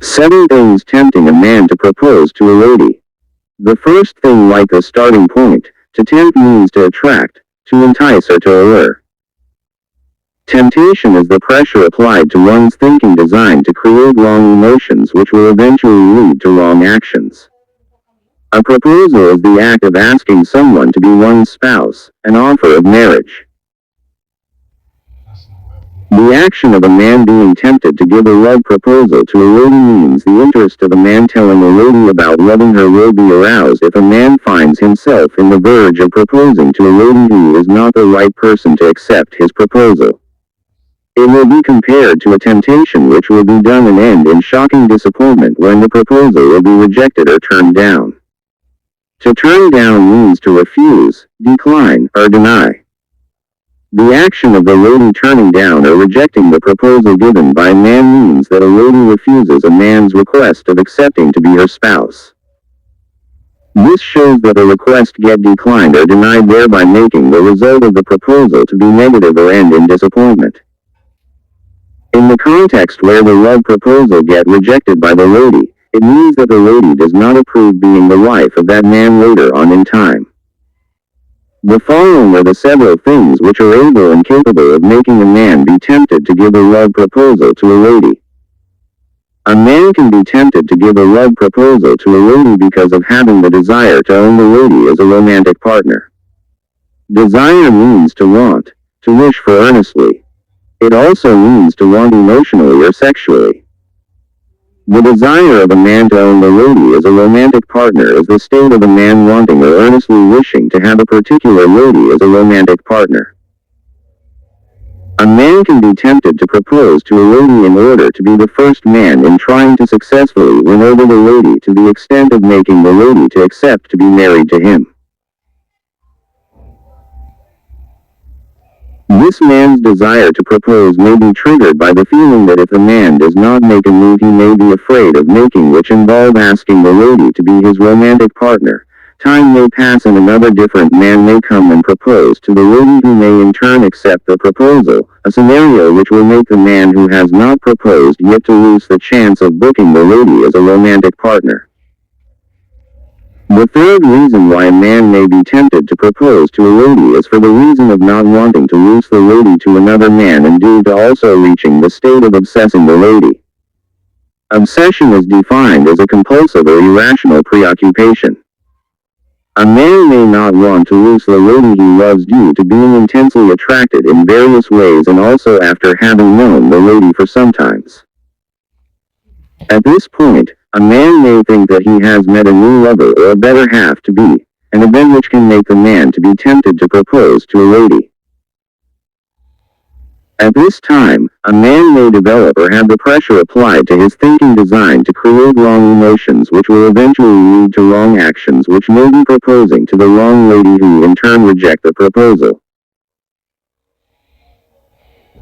7 things tempting a man to propose to a lady. The first thing, like a starting point, to tempt means to attract, to entice or to allure. Temptation is the pressure applied to one's thinking designed to create wrong emotions which will eventually lead to wrong actions. A proposal is the act of asking someone to be one's spouse, an offer of marriage. The action of a man being tempted to give a love proposal to a lady means the interest of a man telling a lady about loving her will be aroused if a man finds himself in the verge of proposing to a lady who is not the right person to accept his proposal. It will be compared to a temptation which will be done and end in shocking disappointment when the proposal will be rejected or turned down. To turn down means to refuse, decline, or deny. The action of the lady turning down or rejecting the proposal given by a man means that a lady refuses a man's request of accepting to be her spouse. This shows that a request get declined or denied, thereby making the result of the proposal to be negative or end in disappointment. In the context where the love proposal get rejected by the lady, it means that the lady does not approve being the wife of that man later on in time. The following are the several things which are able and capable of making a man be tempted to give a love proposal to a lady. A man can be tempted to give a love proposal to a lady because of having the desire to own the lady as a romantic partner. Desire means to want, to wish for earnestly. It also means to want emotionally or sexually. The desire of a man to own the lady as a romantic partner is the state of a man wanting or earnestly wishing to have a particular lady as a romantic partner. A man can be tempted to propose to a lady in order to be the first man in trying to successfully win over the lady to the extent of making the lady to accept to be married to him. This man's desire to propose may be triggered by the feeling that if the man does not make a move he may be afraid of making, which involve asking the lady to be his romantic partner. Time may pass and another different man may come and propose to the lady who may in turn accept the proposal, a scenario which will make the man who has not proposed yet to lose the chance of booking the lady as a romantic partner. The third reason why a man may be tempted to propose to a lady is for the reason of not wanting to lose the lady to another man and due to also reaching the state of obsessing the lady. Obsession is defined as a compulsive or irrational preoccupation. A man may not want to lose the lady he loves due to being intensely attracted in various ways and also after having known the lady for some times. At this point, a man may think that he has met a new lover or a better half to be, an event which can make the man to be tempted to propose to a lady. At this time, a man may develop or have the pressure applied to his thinking designed to create wrong emotions which will eventually lead to wrong actions, which may be proposing to the wrong lady who in turn reject the proposal.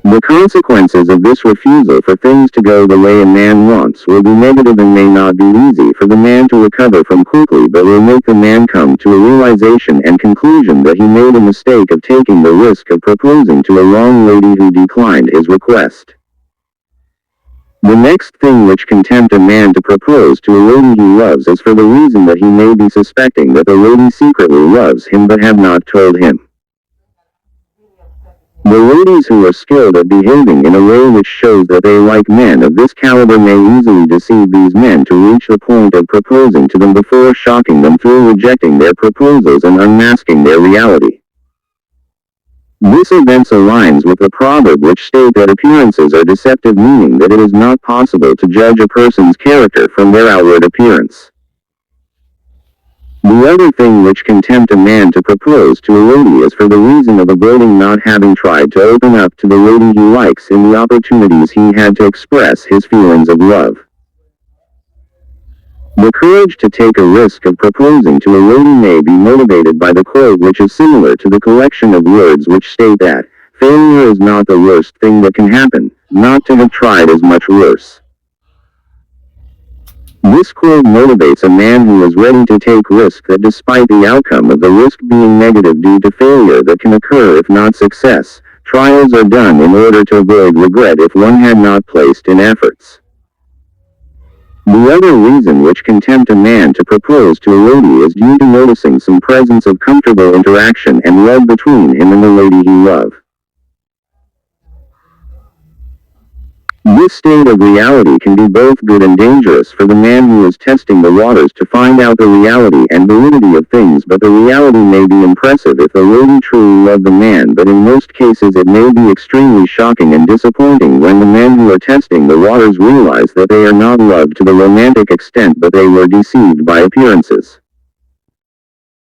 The consequences of this refusal for things to go the way a man wants will be negative and may not be easy for the man to recover from quickly, but will make the man come to a realization and conclusion that he made a mistake of taking the risk of proposing to a wrong lady who declined his request. The next thing which can tempt a man to propose to a lady he loves is for the reason that he may be suspecting that the lady secretly loves him but have not told him. The ladies who are skilled at behaving in a way which shows that they like men of this caliber may easily deceive these men to reach the point of proposing to them before shocking them through rejecting their proposals and unmasking their reality. This event aligns with the proverb which states that appearances are deceptive, meaning that it is not possible to judge a person's character from their outward appearance. The other thing which can tempt a man to propose to a lady is for the reason of avoiding not having tried to open up to the lady he likes in the opportunities he had to express his feelings of love. The courage to take a risk of proposing to a lady may be motivated by the quote which is similar to the collection of words which state that, failure is not the worst thing that can happen, not to have tried is much worse. This quote motivates a man who is ready to take risk that despite the outcome of the risk being negative due to failure that can occur if not success, trials are done in order to avoid regret if one had not placed in efforts. The other reason which can tempt a man to propose to a lady is due to noticing some presence of comfortable interaction and love between him and the lady he loves. This state of reality can be both good and dangerous for the man who is testing the waters to find out the reality and validity of things, but the reality may be impressive if the lady truly loved the man, but in most cases it may be extremely shocking and disappointing when the men who are testing the waters realize that they are not loved to the romantic extent but they were deceived by appearances.